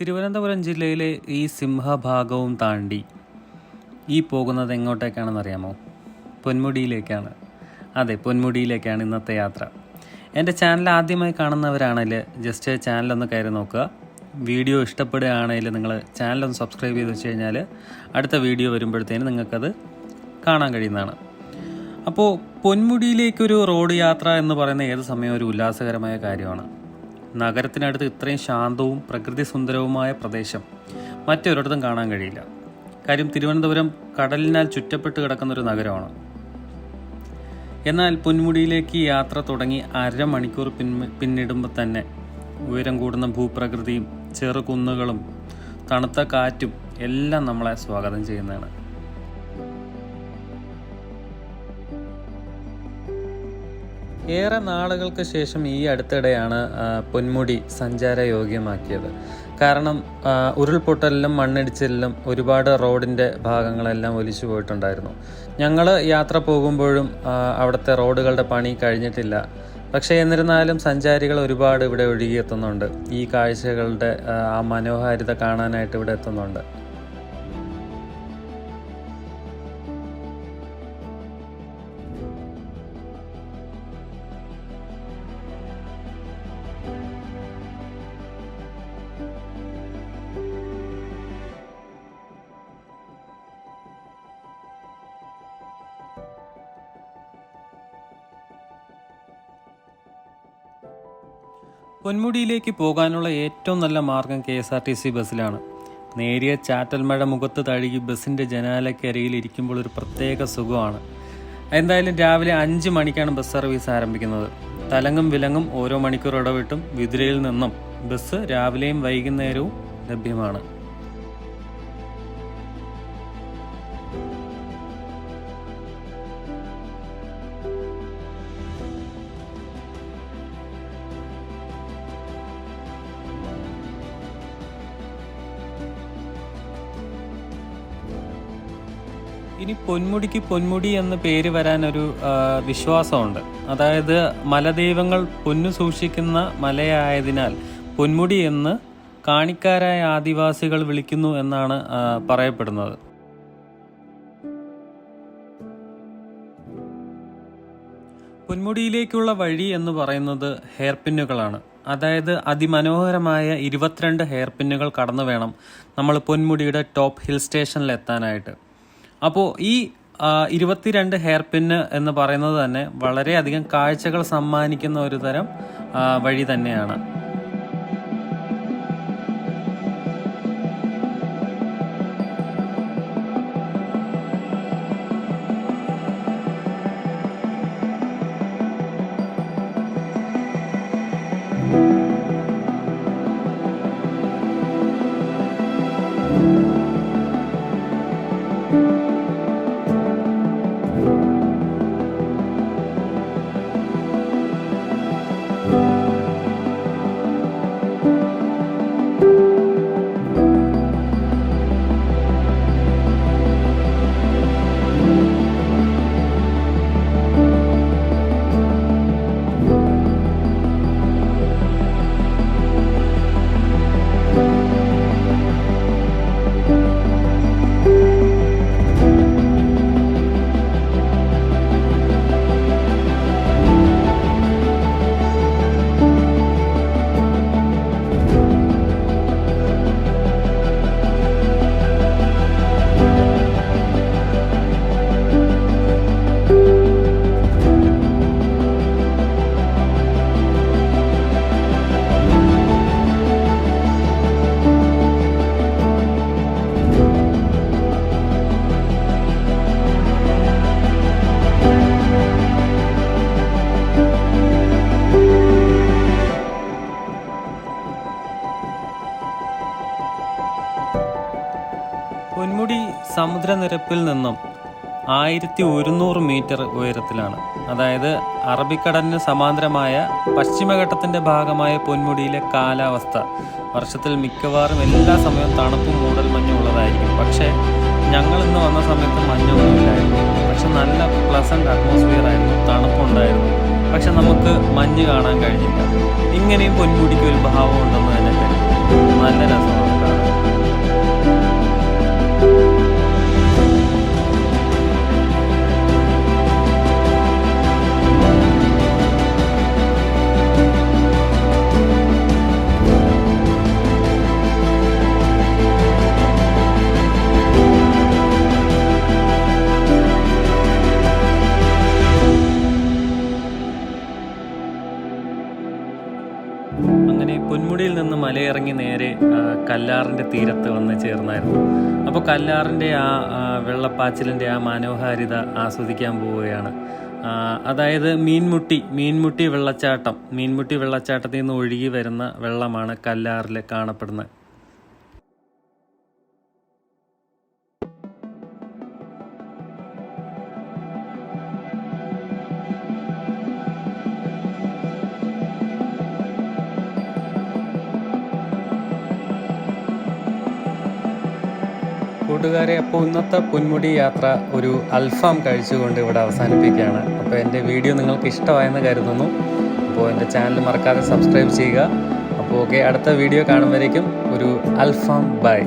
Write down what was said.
തിരുവനന്തപുരം ജില്ലയിലെ ഈ സിംഹഭാഗവും താണ്ടി ഈ പോകുന്നത് എങ്ങോട്ടേക്കാണെന്ന് അറിയാമോ? പൊന്മുടിയിലേക്കാണ്. അതെ, പൊന്മുടിയിലേക്കാണ് ഇന്നത്തെ യാത്ര. എൻ്റെ ചാനൽ ആദ്യമായി കാണുന്നവരാണെങ്കിൽ ജസ്റ്റ് ചാനലൊന്ന് കയറി നോക്കുക. വീഡിയോ ഇഷ്ടപ്പെടുകയാണെങ്കിൽ നിങ്ങൾ ചാനലൊന്ന് സബ്സ്ക്രൈബ് ചെയ്ത് വെച്ച് കഴിഞ്ഞാൽ അടുത്ത വീഡിയോ വരുമ്പോഴത്തേനും നിങ്ങൾക്കത് കാണാൻ കഴിയുന്നതാണ്. അപ്പോൾ പൊന്മുടിയിലേക്കൊരു റോഡ് യാത്ര എന്ന് പറയുന്ന ഏത് സമയവും ഒരു ഉല്ലാസകരമായ കാര്യമാണ്. നഗരത്തിനടുത്ത് ഇത്രയും ശാന്തവും പ്രകൃതി സുന്ദരവുമായ പ്രദേശം മറ്റൊരിടത്തും കാണാൻ കഴിയില്ല. കാര്യം തിരുവനന്തപുരം കടലിനാൽ ചുറ്റപ്പെട്ട് കിടക്കുന്നൊരു നഗരമാണ്. എന്നാൽ പൊന്മുടിയിലേക്ക് യാത്ര തുടങ്ങി അരമണിക്കൂർ പിന്നിടുമ്പോൾ തന്നെ ഉയരം കൂടുന്ന ഭൂപ്രകൃതിയും ചെറുകുന്നുകളും തണുത്ത കാറ്റും എല്ലാം നമ്മളെ സ്വാഗതം ചെയ്യുന്നതാണ്. ഏറെ നാളുകൾക്ക് ശേഷം ഈ അടുത്തിടെയാണ് പൊന്മുടി സഞ്ചാരയോഗ്യമാക്കിയത്. കാരണം ഉരുൾപൊട്ടലിലും മണ്ണിടിച്ചിലിലും ഒരുപാട് റോഡിൻ്റെ ഭാഗങ്ങളെല്ലാം ഒലിച്ചു പോയിട്ടുണ്ടായിരുന്നു. ഞങ്ങൾ യാത്ര പോകുമ്പോഴും അവിടുത്തെ റോഡുകളുടെ പണി കഴിഞ്ഞിട്ടില്ല. പക്ഷേ എന്നിരുന്നാലും സഞ്ചാരികൾ ഒരുപാട് ഇവിടെ ഒഴുകിയെത്തുന്നുണ്ട്. ഈ കാഴ്ചകളുടെ ആ മനോഹാരിത കാണാനായിട്ട് ഇവിടെ എത്തുന്നുണ്ട്. പൊന്മുടിയിലേക്ക് പോകാനുള്ള ഏറ്റവും നല്ല മാർഗം KSRTC ബസ്സിലാണ്. നേരിയ ചാറ്റൽ മഴ മുഖത്ത് തഴുകി ബസ്സിൻ്റെ ജനാലക്കരികിൽ ഇരിക്കുമ്പോൾ ഒരു പ്രത്യേക സുഖമാണ്. എന്തായാലും രാവിലെ 5 മണിക്കാണ് ബസ് സർവീസ് ആരംഭിക്കുന്നത്. തലങ്ങും വിലങ്ങും ഓരോ മണിക്കൂർ ഇടവിട്ടും വിതുരയിൽ നിന്നും ബസ് രാവിലെയും വൈകുന്നേരവും ലഭ്യമാണ്. ഇനി പൊന്മുടിക്ക് പൊന്മുടി എന്ന പേര് വരാനൊരു വിശ്വാസമുണ്ട്. അതായത് മലദൈവങ്ങൾ പൊന്നു സൂക്ഷിക്കുന്ന മലയായതിനാൽ പൊന്മുടി എന്ന് കാണിക്കാരായ ആദിവാസികൾ വിളിക്കുന്നു എന്നാണ് പറയപ്പെടുന്നത്. പൊന്മുടിയിലേക്കുള്ള വഴി എന്ന് പറയുന്നത് ഹെയർ പിന്നുകളാണ്. അതായത് അതിമനോഹരമായ 22 ഹെയർ പിന്നുകൾ കടന്നു വേണം നമ്മൾ പൊന്മുടിയുടെ ടോപ്പ് ഹിൽ സ്റ്റേഷനിൽ എത്താനായിട്ട്. അപ്പോൾ ഈ 22 ഹെയർ പിന്ന് എന്ന് പറയുന്നത് തന്നെ വളരെയധികം കാഴ്ചകൾ സമ്മാനിക്കുന്ന ഒരു തരം വഴി തന്നെയാണ്. പൊന്മുടി സമുദ്രനിരപ്പിൽ നിന്നും 1100 മീറ്റർ ഉയരത്തിലാണ്. അതായത് അറബിക്കടലിന് സമാന്തരമായ പശ്ചിമഘട്ടത്തിൻ്റെ ഭാഗമായ പൊന്മുടിയിലെ കാലാവസ്ഥ വർഷത്തിൽ മിക്കവാറും എല്ലാ സമയവും തണുപ്പും മൂടൽ മഞ്ഞും ഉള്ളതായിരിക്കും. പക്ഷേ ഞങ്ങൾ ഇന്ന് വന്ന സമയത്ത് മഞ്ഞൊന്നുമില്ലായിരുന്നു. പക്ഷെ നല്ല പ്ലസന്റ് അറ്റ്മോസ്ഫിയർ ആയിരുന്നു, തണുപ്പുണ്ടായിരുന്നു. പക്ഷെ നമുക്ക് മഞ്ഞ് കാണാൻ കഴിഞ്ഞില്ല. ഇങ്ങനെയും പൊന്മുടിക്ക് ഒരു ഭാവം ഉണ്ടെന്ന് തന്നെ കരുതുന്നു. നല്ല രസമാണ്. പൊന്മുടിയിൽ നിന്ന് മലയിറങ്ങി നേരെ കല്ലാറിൻ്റെ തീരത്ത് വന്ന് ചേർന്നായിരുന്നു. അപ്പോൾ കല്ലാറിൻ്റെ വെള്ളപ്പാച്ചിലിൻ്റെ മനോഹാരിത ആസ്വദിക്കാൻ പോവുകയാണ്. അതായത് മീൻമുട്ടി വെള്ളച്ചാട്ടത്തിൽ നിന്ന് ഒഴുകി വരുന്ന വെള്ളമാണ് കല്ലാറിൽ കാണപ്പെടുന്നത്. കൂട്ടുകാരെ, അപ്പോൾ ഇന്നത്തെ പൊന്മുടി യാത്ര ഒരു അൽഫാം കഴിച്ചുകൊണ്ട് ഇവിടെ അവസാനിപ്പിക്കുകയാണ്. അപ്പോൾ എൻ്റെ വീഡിയോ നിങ്ങൾക്ക് ഇഷ്ടമായെന്ന് കരുതുന്നു. അപ്പോൾ എൻ്റെ ചാനൽ മറക്കാതെ സബ്സ്ക്രൈബ് ചെയ്യുക. അപ്പോൾ ഓക്കെ, അടുത്ത വീഡിയോ കാണുമ്പോഴേക്കും ഒരു അൽഫാം ബൈ.